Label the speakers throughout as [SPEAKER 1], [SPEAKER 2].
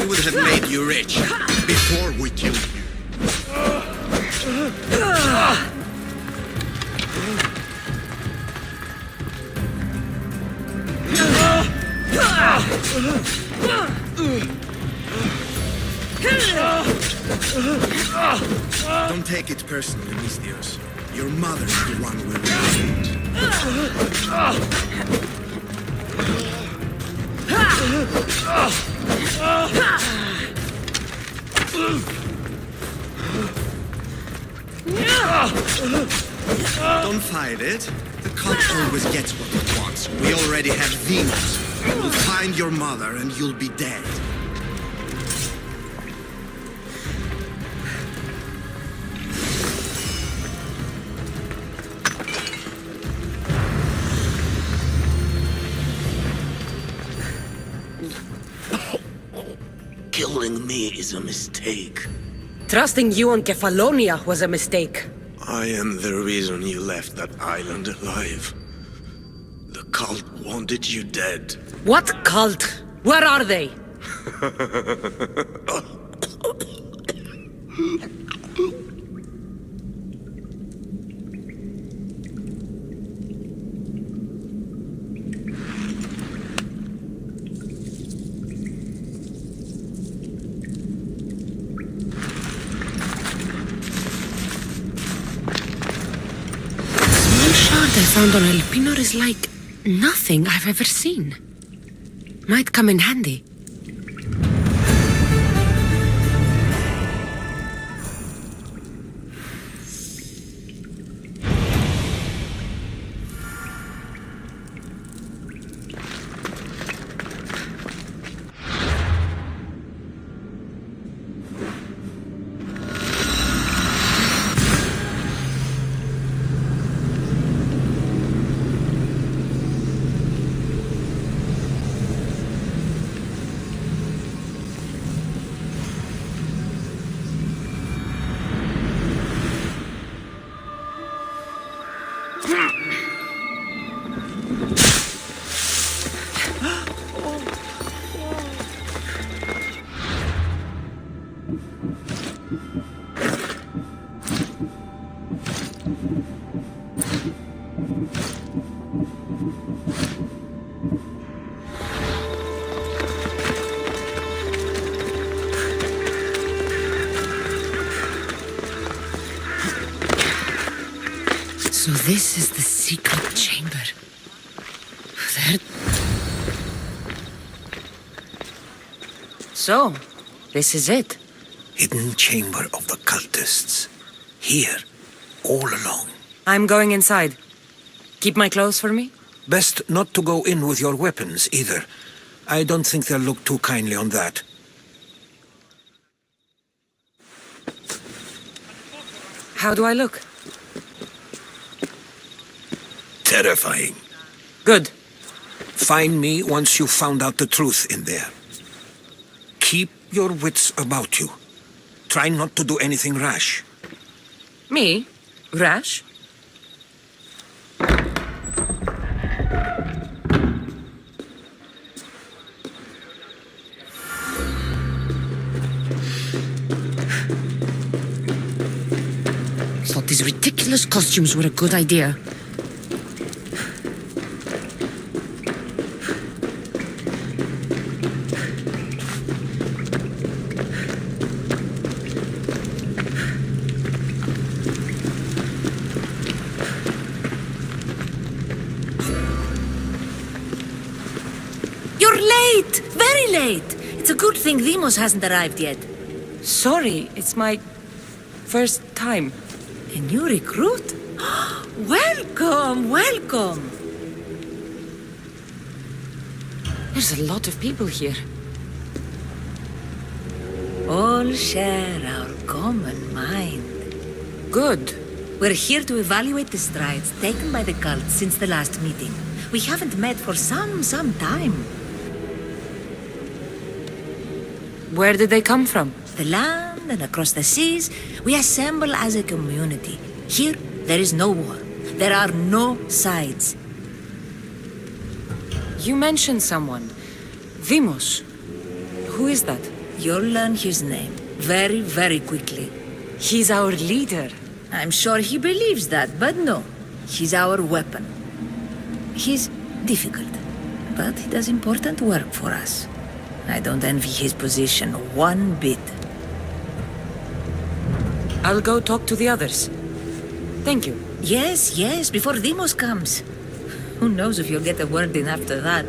[SPEAKER 1] we would have made you rich before we killed you. Don't take it personally, Mistios. Your mother's the one we will Don't fight it. The cult always gets what it wants. We already have Venus. We'll find your mother and you'll be dead.
[SPEAKER 2] Killing me is a mistake.
[SPEAKER 3] Trusting you on Kefalonia was a mistake.
[SPEAKER 2] I am the reason you left that island alive. The cult wanted you dead.
[SPEAKER 3] What cult? Where are they? I found on Elpenor is like nothing I've ever seen. Might come in handy. So this is the secret chamber. There... So, this is it.
[SPEAKER 4] Hidden chamber of the cultists. Here, all along.
[SPEAKER 3] I'm going inside. Keep my clothes for me?
[SPEAKER 4] Best not to go in with your weapons, either. I don't think they'll look too kindly on that.
[SPEAKER 3] How do I look?
[SPEAKER 4] Terrifying.
[SPEAKER 3] Good.
[SPEAKER 4] Find me once you've found out the truth in there. Keep your wits about you. Try not to do anything rash.
[SPEAKER 3] Me? Rash? Thought these ridiculous costumes were a good idea.
[SPEAKER 5] Very late. It's a good thing Demos hasn't arrived yet.
[SPEAKER 3] Sorry, it's my first time.
[SPEAKER 5] A new recruit? Welcome, welcome.
[SPEAKER 3] There's a lot of people here.
[SPEAKER 5] All share our common mind.
[SPEAKER 3] Good.
[SPEAKER 5] We're here to evaluate the strides taken by the cult since the last meeting. We haven't met for some time.
[SPEAKER 3] Where did they come from?
[SPEAKER 5] The land and across the seas, we assemble as a community. Here, there is no war. There are no sides.
[SPEAKER 3] You mentioned someone. Vimos. Who is that?
[SPEAKER 5] You'll learn his name very, very quickly.
[SPEAKER 3] He's our leader.
[SPEAKER 5] I'm sure he believes that, but no. He's our weapon. He's difficult, but he does important work for us. I don't envy his position one bit.
[SPEAKER 3] I'll go talk to the others. Thank you.
[SPEAKER 5] Yes, yes, before Demos comes. Who knows if you'll get a word in after that.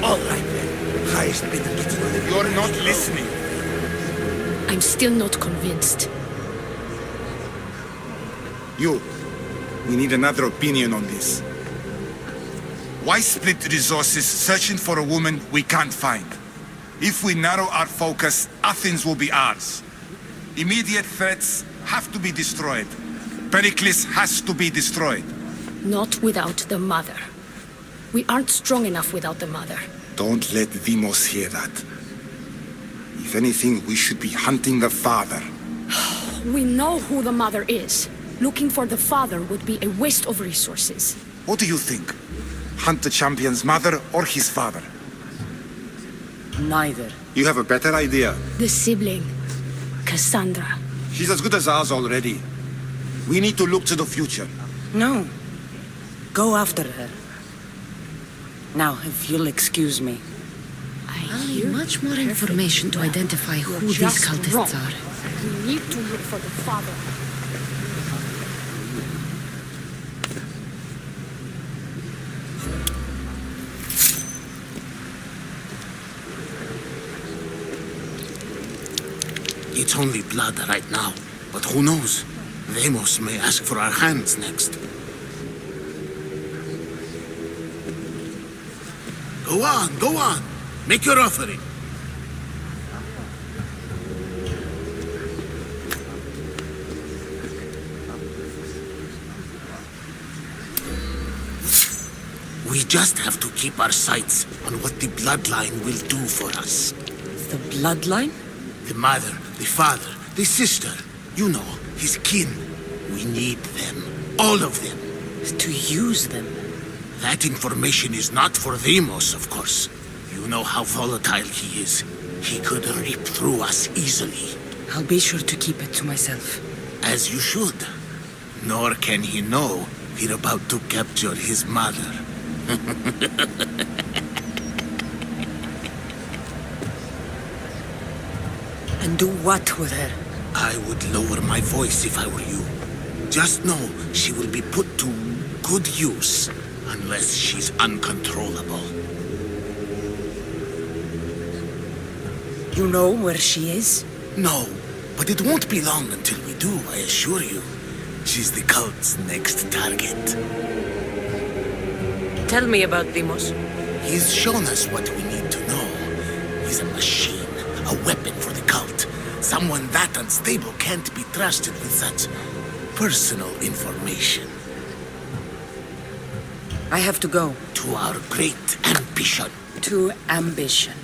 [SPEAKER 4] All right then. Highest bidder gets one.
[SPEAKER 6] You're not listening.
[SPEAKER 7] I'm still not convinced.
[SPEAKER 6] You. We need another opinion on this. Why split resources searching for a woman we can't find? If we narrow our focus, Athens will be ours. Immediate threats have to be destroyed. Pericles has to be destroyed.
[SPEAKER 7] Not without the mother. We aren't strong enough without the mother.
[SPEAKER 6] Don't let Demos hear that. If anything, we should be hunting the father.
[SPEAKER 7] We know who the mother is. Looking for the father would be a waste of resources.
[SPEAKER 6] What do you think? Hunt the champion's mother or his father?
[SPEAKER 3] Neither.
[SPEAKER 6] You have a better idea.
[SPEAKER 7] The sibling, Kassandra.
[SPEAKER 6] She's as good as ours already. We need to look to the future.
[SPEAKER 3] No. Go after her. Now, if you'll excuse me. I'll need much more information to identify who these cultists are.
[SPEAKER 7] We need to look for the father.
[SPEAKER 2] It's only blood right now, but who knows? Demos may ask for our hands next. Go on, go on. Make your offering. We just have to keep our sights on what the Bloodline will do for us.
[SPEAKER 3] The Bloodline?
[SPEAKER 2] The mother, the father, the sister. You know, his kin. We need them. All of them.
[SPEAKER 3] To use them.
[SPEAKER 2] That information is not for Demos, of course. You know how volatile he is. He could rip through us easily.
[SPEAKER 3] I'll be sure to keep it to myself.
[SPEAKER 2] As you should. Nor can he know we're about to capture his mother.
[SPEAKER 3] And do what with her?
[SPEAKER 2] I would lower my voice if I were you. Just know she will be put to good use, unless she's uncontrollable.
[SPEAKER 3] You know where she is?
[SPEAKER 2] No, but it won't be long until we do, I assure you. She's the cult's next target.
[SPEAKER 3] Tell me about Demos.
[SPEAKER 2] He's shown us what we need to know. He's a machine, a weapon for the cult. Someone that unstable can't be trusted with such personal information.
[SPEAKER 3] I have to go.
[SPEAKER 2] To our great ambition.
[SPEAKER 3] To ambition.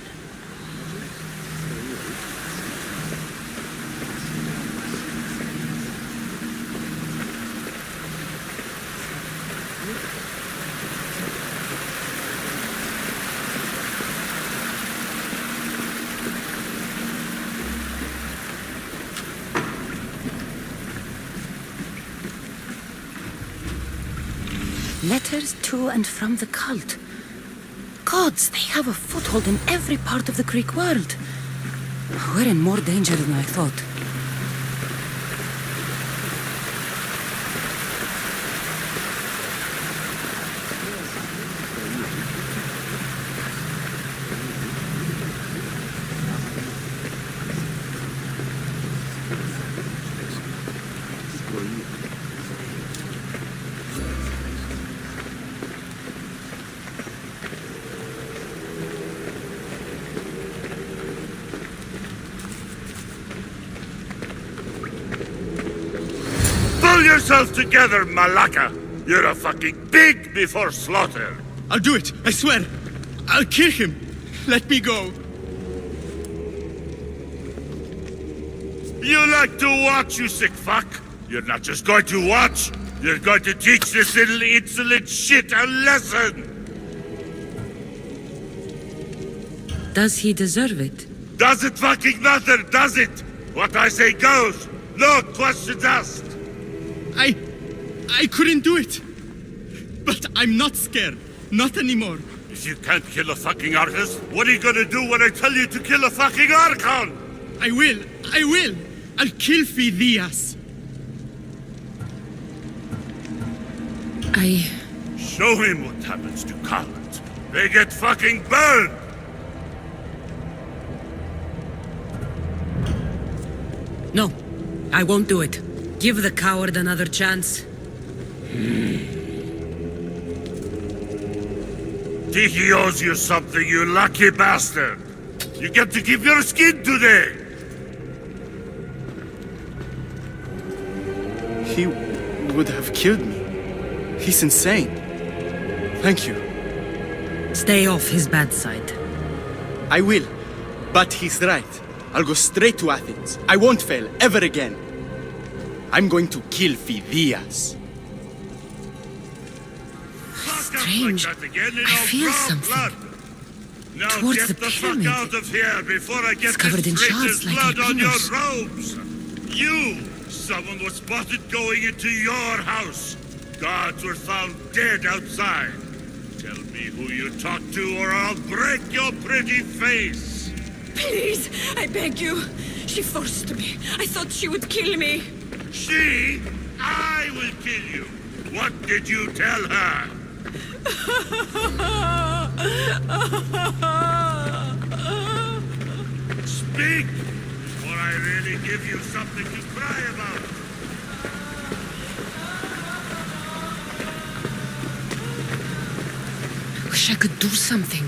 [SPEAKER 3] Letters to and from the cult. Gods, they have a foothold in every part of the Greek world. We're in more danger than I thought.
[SPEAKER 8] Pull yourself together, Malaka! You're a fucking pig before slaughter!
[SPEAKER 9] I'll do it, I swear. I'll kill him. Let me go.
[SPEAKER 8] You like to watch, you sick fuck? You're not just going to watch, you're going to teach this little insolent shit a lesson!
[SPEAKER 3] Does he deserve it?
[SPEAKER 8] Does it fucking matter, does it? What I say goes. No questions asked.
[SPEAKER 9] I couldn't do it. But I'm not scared. Not anymore.
[SPEAKER 8] If you can't kill a fucking artist, what are you gonna do when I tell you to kill a fucking Archon?
[SPEAKER 9] I will. I'll kill Phidias.
[SPEAKER 8] Show him what happens to cowards. They get fucking burned!
[SPEAKER 3] No, I won't do it. Give the coward another chance.
[SPEAKER 8] Tiki owes you something, you lucky bastard! You get to keep your skin today!
[SPEAKER 9] He would have killed me. He's insane. Thank you.
[SPEAKER 3] Stay off his bad side.
[SPEAKER 9] I will. But he's right. I'll go straight to Athens. I won't fail ever again. I'm going to kill Phidias.
[SPEAKER 3] Strange. I feel something. Towards the pyramid. It's covered in shards like Elpenor's.
[SPEAKER 8] Robes. You! Someone was spotted going into your house. Guards were found dead outside. Tell me who you talked to or I'll break your pretty face.
[SPEAKER 7] Please, I beg you. She forced me. I thought she would kill me.
[SPEAKER 8] She? I will kill you. What did you tell her? Speak, before I really give you something to cry about.
[SPEAKER 3] Wish I could do something.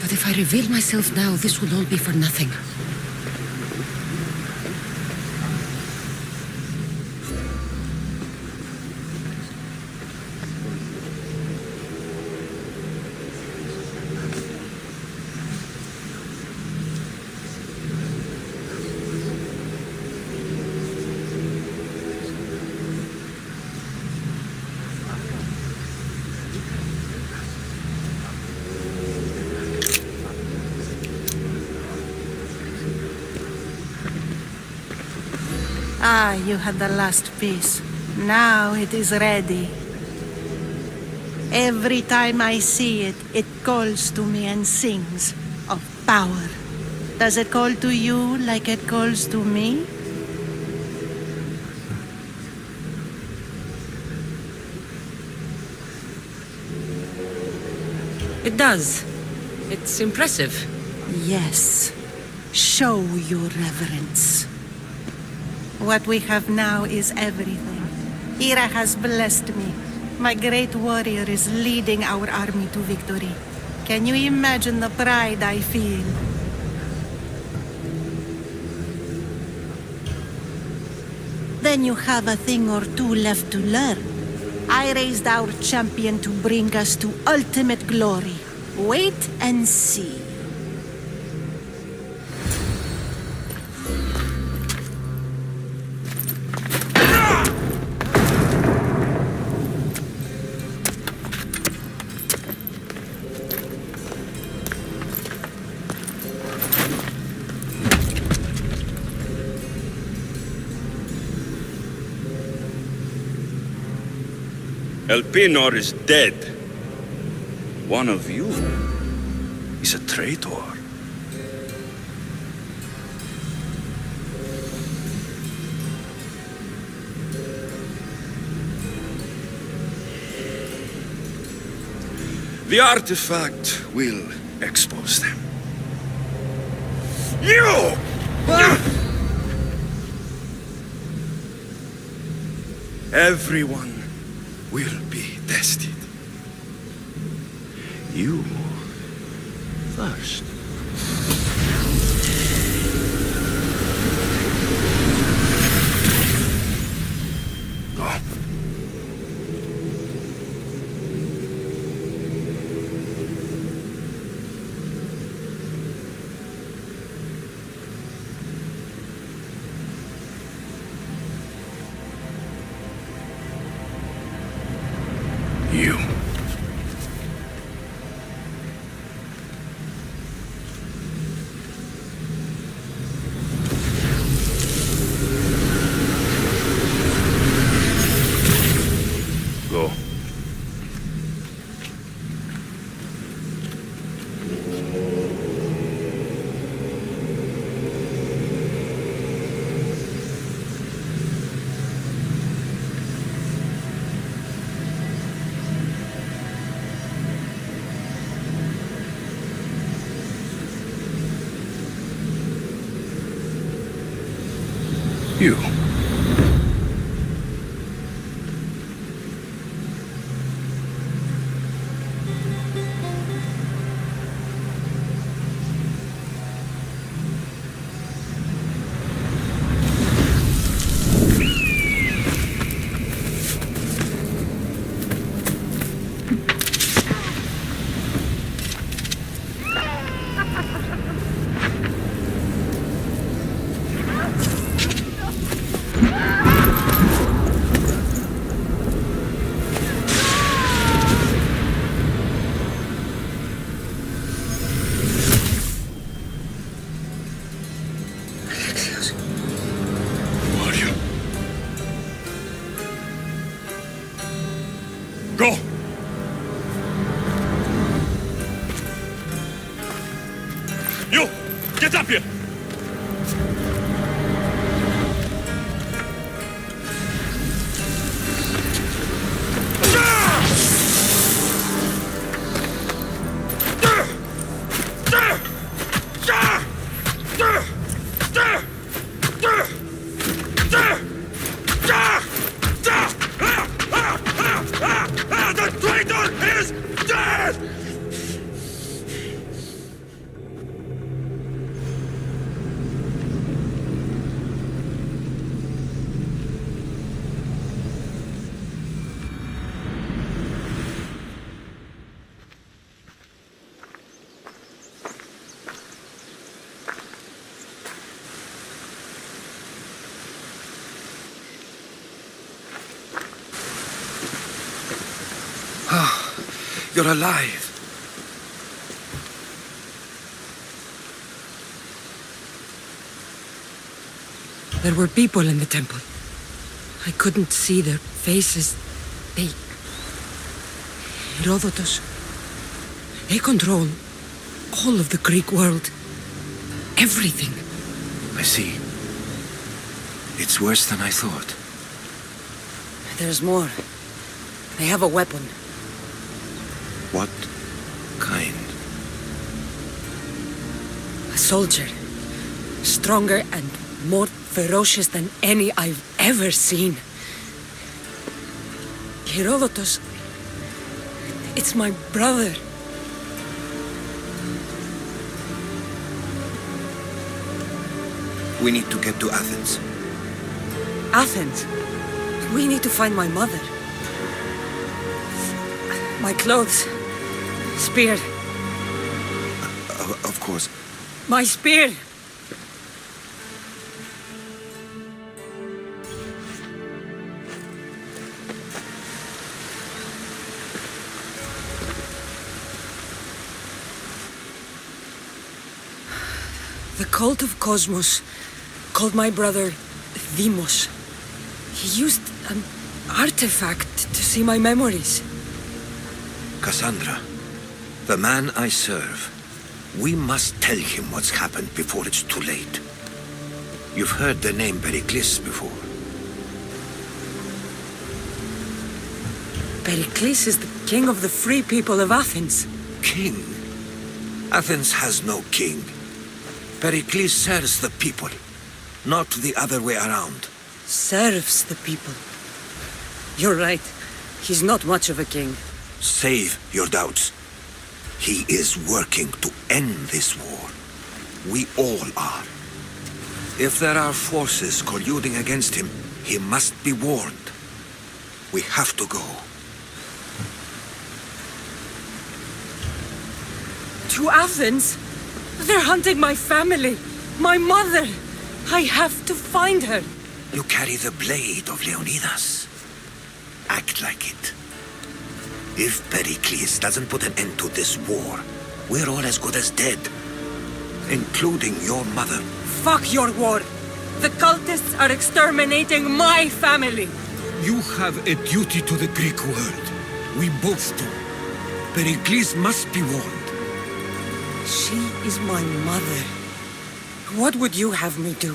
[SPEAKER 3] But if I reveal myself now, this will all be for nothing.
[SPEAKER 10] Ah, you had the last piece. Now it is ready. Every time I see it, it calls to me and sings of power. Does it call to you like it calls to me?
[SPEAKER 3] It does. It's impressive.
[SPEAKER 10] Yes. Show your reverence. What we have now is everything. Hera has blessed me. My great warrior is leading our army to victory. Can you imagine the pride I feel? Then you have a thing or two left to learn. I raised our champion to bring us to ultimate glory. Wait and see.
[SPEAKER 11] Elpenor is dead. One of you is a traitor. The artifact will expose them. You! Everyone will be tested. You first. Go. You.
[SPEAKER 8] Go! You! Get up here! The traitor is dead!
[SPEAKER 4] You're alive.
[SPEAKER 3] There were people in the temple. I couldn't see their faces. Herodotus. They control all of the Greek world. Everything.
[SPEAKER 4] I see. It's worse than I thought.
[SPEAKER 3] There's more. They have a weapon.
[SPEAKER 4] What kind?
[SPEAKER 3] A soldier. Stronger and more ferocious than any I've ever seen. Herodotus. It's my brother.
[SPEAKER 4] We need to get to Athens.
[SPEAKER 3] Athens? We need to find my mother. My clothes. Spear.
[SPEAKER 4] Of course.
[SPEAKER 3] My spear! The cult of Cosmos called my brother Deimos. He used an artifact to see my memories.
[SPEAKER 4] Kassandra, the man I serve. We must tell him what's happened before it's too late. You've heard the name Pericles before.
[SPEAKER 3] Pericles is the king of the free people of Athens.
[SPEAKER 4] King? Athens has no king. Pericles serves the people, not the other way around.
[SPEAKER 3] Serves the people. You're right. He's not much of a king.
[SPEAKER 4] Save your doubts. He is working to end this war. We all are. If there are forces colluding against him, he must be warned. We have to go.
[SPEAKER 3] To Athens? They're hunting my family. My mother. I have to find her.
[SPEAKER 4] You carry the blade of Leonidas. Act like it. If Pericles doesn't put an end to this war, we're all as good as dead. Including your mother.
[SPEAKER 3] Fuck your war. The cultists are exterminating my family.
[SPEAKER 4] You have a duty to the Greek world. We both do. Pericles must be warned.
[SPEAKER 3] She is my mother. What would you have me do?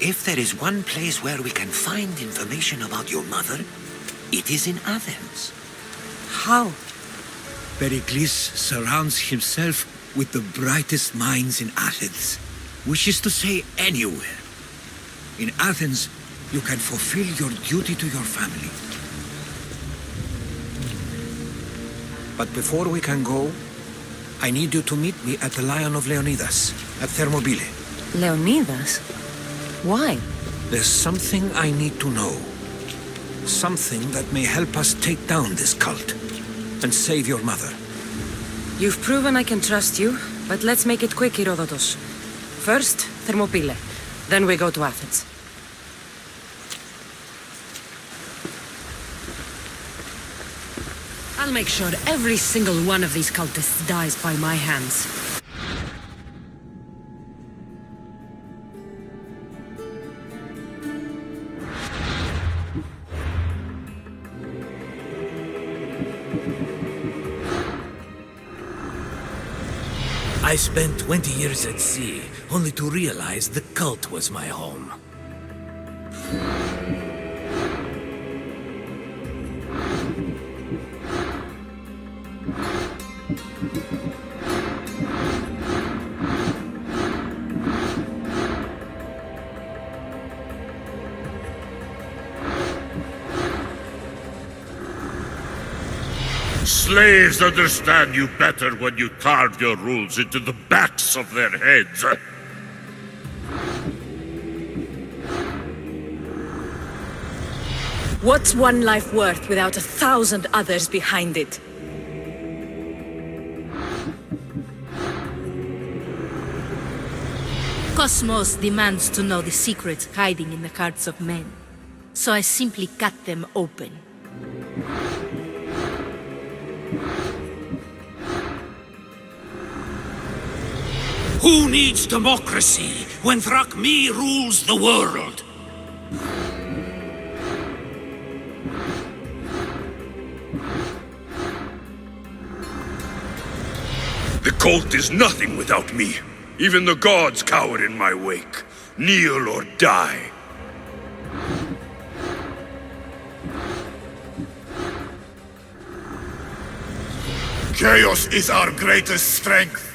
[SPEAKER 4] If there is one place where we can find information about your mother, it is in Athens.
[SPEAKER 3] How?
[SPEAKER 4] Pericles surrounds himself with the brightest minds in Athens. Which is to say, anywhere. In Athens, you can fulfill your duty to your family. But before we can go, I need you to meet me at the Lion of Leonidas, at Thermopylae.
[SPEAKER 3] Leonidas? Why?
[SPEAKER 4] There's something I need to know. Something that may help us take down this cult and save your mother.
[SPEAKER 3] You've proven I can trust you, but let's make it quick, Herodotus. First, Thermopylae. Then we go to Athens. I'll make sure every single one of these cultists dies by my hands.
[SPEAKER 2] I spent 20 years at sea, only to realize the cult was my home.
[SPEAKER 8] Slaves understand you better when you carve your rules into the backs of their heads.
[SPEAKER 5] What's one life worth without 1,000 others behind it?
[SPEAKER 12] Cosmos demands to know the secrets hiding in the hearts of men. So I simply cut them open.
[SPEAKER 2] Who needs democracy when Thrakmi rules the world?
[SPEAKER 11] The cult is nothing without me. Even the gods cower in my wake. Kneel or die.
[SPEAKER 6] Chaos is our greatest strength.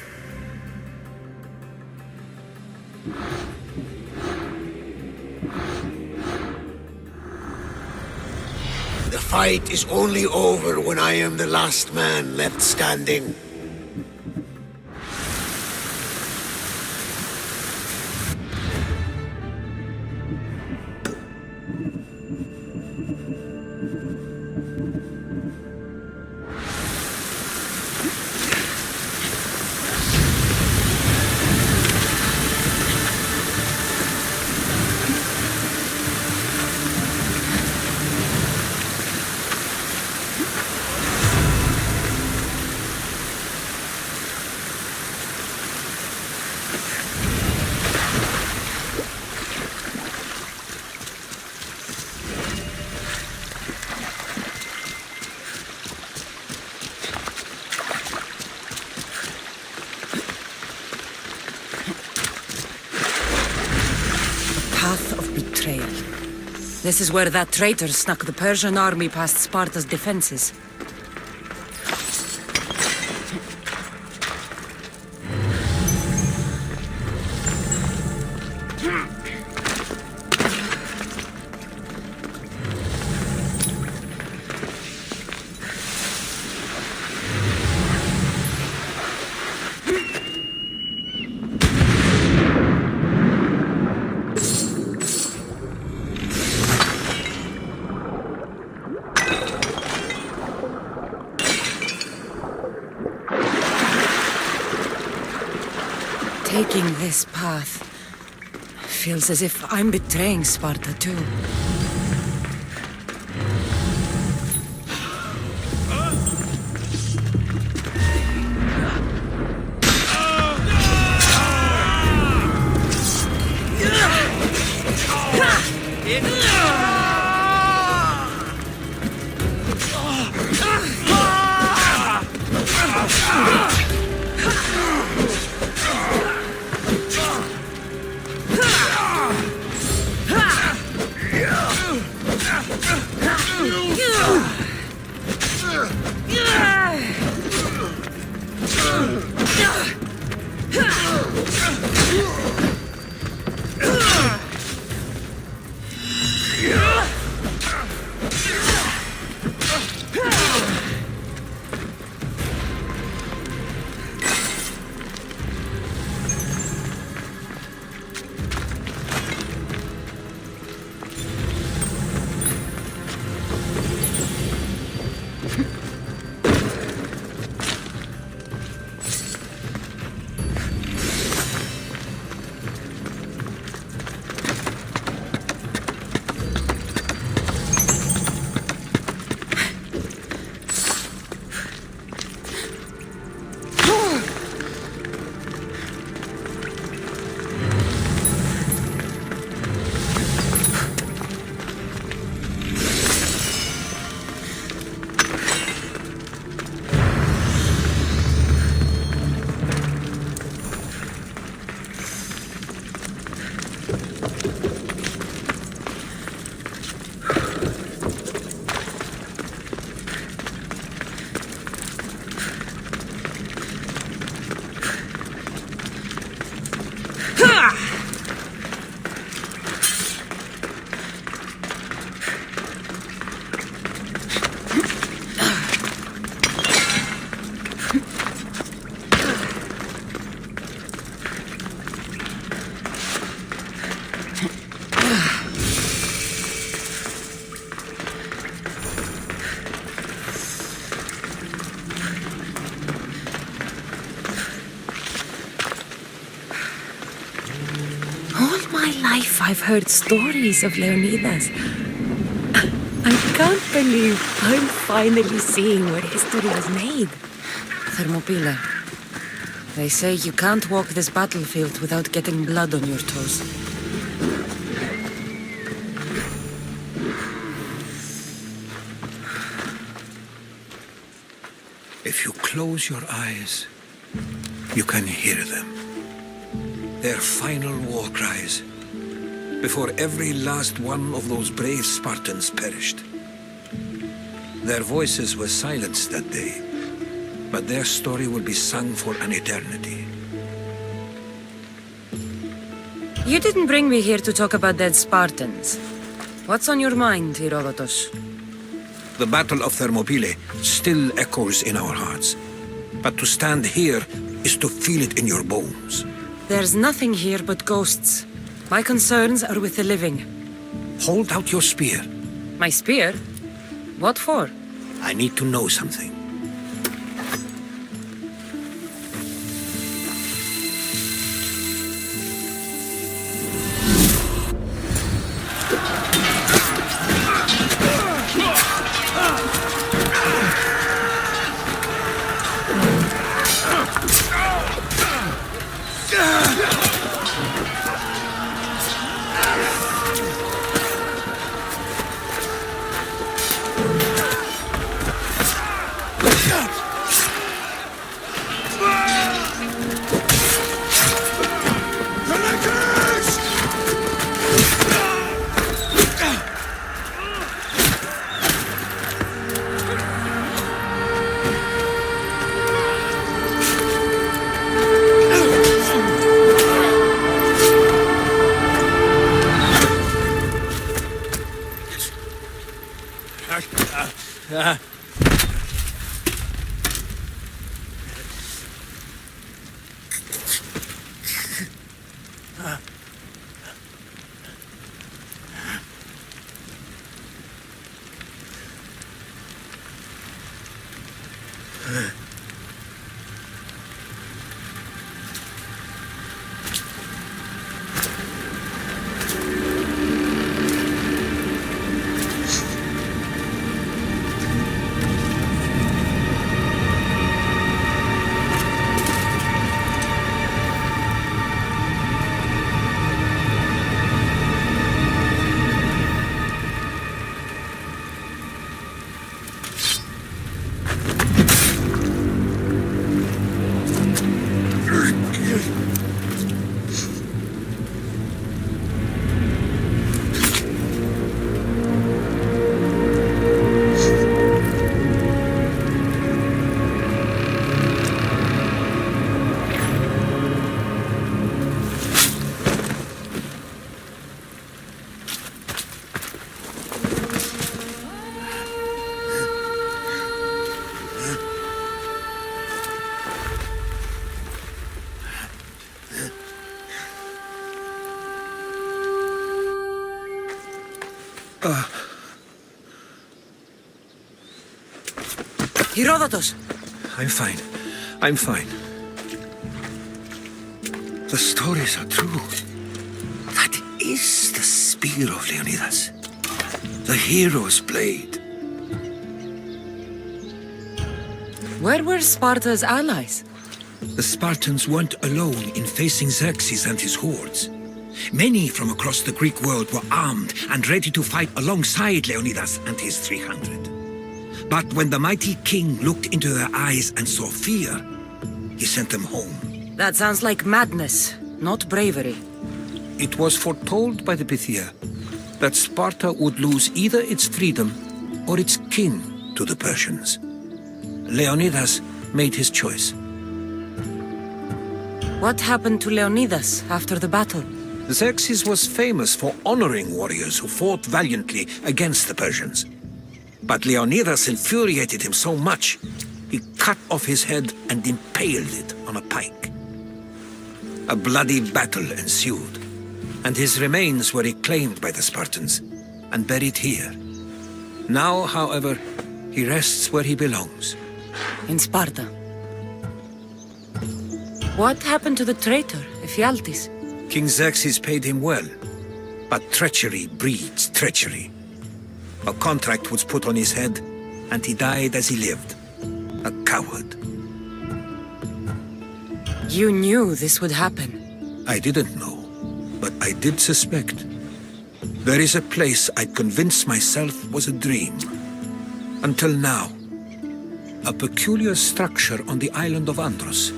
[SPEAKER 4] The fight is only over when I am the last man left standing.
[SPEAKER 3] This is where that traitor snuck the Persian army past Sparta's defenses. Taking this path feels as if I'm betraying Sparta too.
[SPEAKER 5] I've heard stories of Leonidas. I can't believe I'm finally seeing where history was made.
[SPEAKER 3] Thermopylae. They say you can't walk this battlefield without getting blood on your toes.
[SPEAKER 4] If you close your eyes, you can hear them. Their final war cries, before every last one of those brave Spartans perished. Their voices were silenced that day, but their story will be sung for an eternity.
[SPEAKER 3] You didn't bring me here to talk about dead Spartans. What's on your mind, Herodotus?
[SPEAKER 4] The Battle of Thermopylae still echoes in our hearts. But to stand here is to feel it in your bones.
[SPEAKER 3] There's nothing here but ghosts. My concerns are with the living.
[SPEAKER 4] Hold out your spear.
[SPEAKER 3] My spear? What for?
[SPEAKER 4] I need to know something.
[SPEAKER 3] Herodotus!
[SPEAKER 4] I'm fine. I'm fine. The stories are true. That is the spear of Leonidas. The hero's blade.
[SPEAKER 3] Where were Sparta's allies?
[SPEAKER 4] The Spartans weren't alone in facing Xerxes and his hordes. Many from across the Greek world were armed and ready to fight alongside Leonidas and his 300. But when the mighty king looked into their eyes and saw fear, he sent them home.
[SPEAKER 3] That sounds like madness, not bravery.
[SPEAKER 4] It was foretold by the Pythia that Sparta would lose either its freedom or its king to the Persians. Leonidas made his choice.
[SPEAKER 3] What happened to Leonidas after the battle?
[SPEAKER 4] Xerxes was famous for honoring warriors who fought valiantly against the Persians. But Leonidas infuriated him so much, he cut off his head and impaled it on a pike. A bloody battle ensued, and his remains were reclaimed by the Spartans and buried here. Now, however, he rests where he belongs.
[SPEAKER 3] In Sparta. What happened to the traitor, Ephialtes?
[SPEAKER 4] King Xerxes paid him well. But treachery breeds treachery. A contract was put on his head, and he died as he lived. A coward.
[SPEAKER 3] You knew this would happen.
[SPEAKER 4] I didn't know, but I did suspect. There is a place I'd convinced myself was a dream. Until now. A peculiar structure on the island of Andros.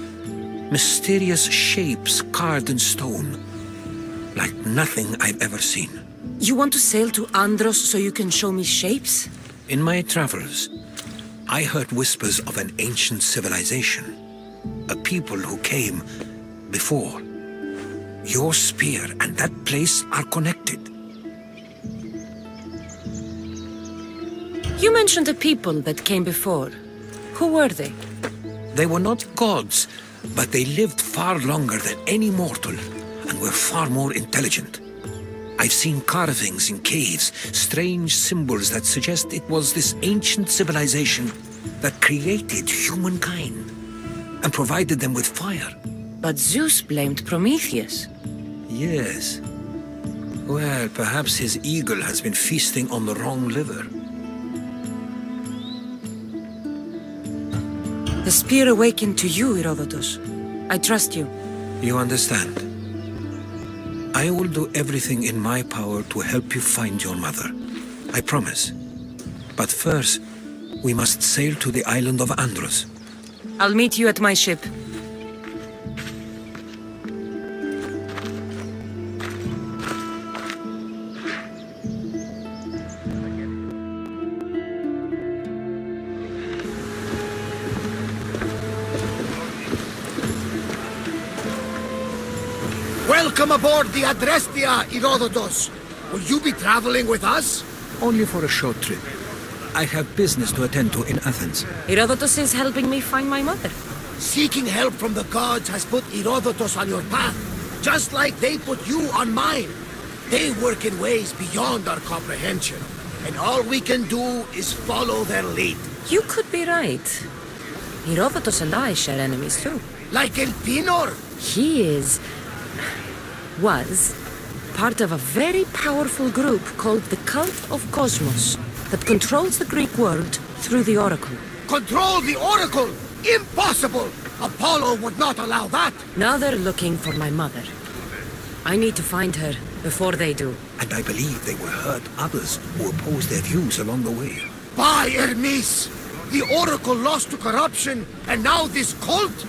[SPEAKER 4] Mysterious shapes carved in stone. Like nothing I've ever seen.
[SPEAKER 3] You want to sail to Andros so you can show me shapes?
[SPEAKER 4] In my travels, I heard whispers of an ancient civilization. A people who came before. Your spear and that place are connected.
[SPEAKER 3] You mentioned a people that came before. Who were they?
[SPEAKER 4] They were not gods, but they lived far longer than any mortal, and were far more intelligent. I've seen carvings in caves, strange symbols that suggest it was this ancient civilization that created humankind, and provided them with fire.
[SPEAKER 3] But Zeus blamed Prometheus.
[SPEAKER 4] Yes. Well, perhaps his eagle has been feasting on the wrong liver.
[SPEAKER 3] The spear awakened to you, Herodotus. I trust you.
[SPEAKER 4] You understand. I will do everything in my power to help you find your mother. I promise. But first, we must sail to the island of Andros.
[SPEAKER 3] I'll meet you at my ship.
[SPEAKER 2] Welcome aboard the Adrestia, Herodotus. Will you be traveling with us?
[SPEAKER 4] Only for a short trip. I have business to attend to in Athens.
[SPEAKER 3] Herodotus is helping me find my mother.
[SPEAKER 2] Seeking help from the gods has put Herodotus on your path, just like they put you on mine. They work in ways beyond our comprehension, and all we can do is follow their lead.
[SPEAKER 3] You could be right. Herodotus and I share enemies too.
[SPEAKER 2] Like Elpenor?
[SPEAKER 3] He was part of a very powerful group called the Cult of Cosmos that controls the Greek world through the Oracle.
[SPEAKER 2] Control the Oracle? Impossible! Apollo would not allow that!
[SPEAKER 3] Now they're looking for my mother. I need to find her before they do.
[SPEAKER 4] And I believe they will hurt others who oppose their views along the way.
[SPEAKER 2] By Hermes! The Oracle lost to corruption, and now this cult?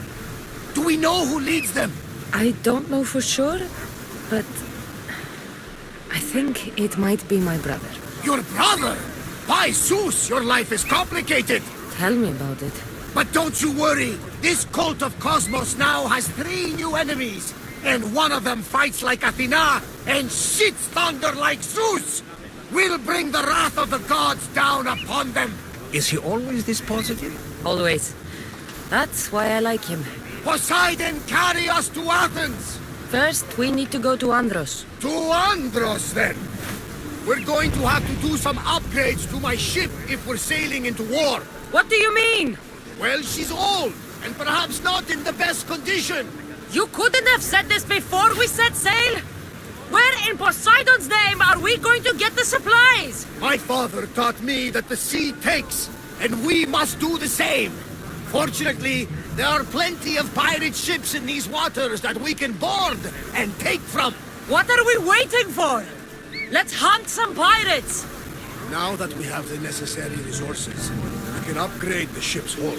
[SPEAKER 2] Do we know who leads them?
[SPEAKER 3] I don't know for sure, but I think it might be my brother.
[SPEAKER 2] Your brother? By Zeus, your life is complicated!
[SPEAKER 3] Tell me about it.
[SPEAKER 2] But don't you worry, this cult of Cosmos now has 3 new enemies, and one of them fights like Athena and shits thunder like Zeus! We'll bring the wrath of the gods down upon them!
[SPEAKER 4] Is he always this positive?
[SPEAKER 3] Always. That's why I like him.
[SPEAKER 2] Poseidon, carry us to Athens!
[SPEAKER 3] First, we need to go to Andros.
[SPEAKER 2] To Andros, then! We're going to have to do some upgrades to my ship if we're sailing into war.
[SPEAKER 3] What do you mean?
[SPEAKER 2] Well, she's old, and perhaps not in the best condition.
[SPEAKER 3] You couldn't have said this before we set sail? Where in Poseidon's name are we going to get the supplies?
[SPEAKER 2] My father taught me that the sea takes, and we must do the same. Fortunately, there are plenty of pirate ships in these waters that we can board and take from.
[SPEAKER 3] What are we waiting for? Let's hunt some pirates!
[SPEAKER 2] Now that we have the necessary resources, we can upgrade the ship's hull.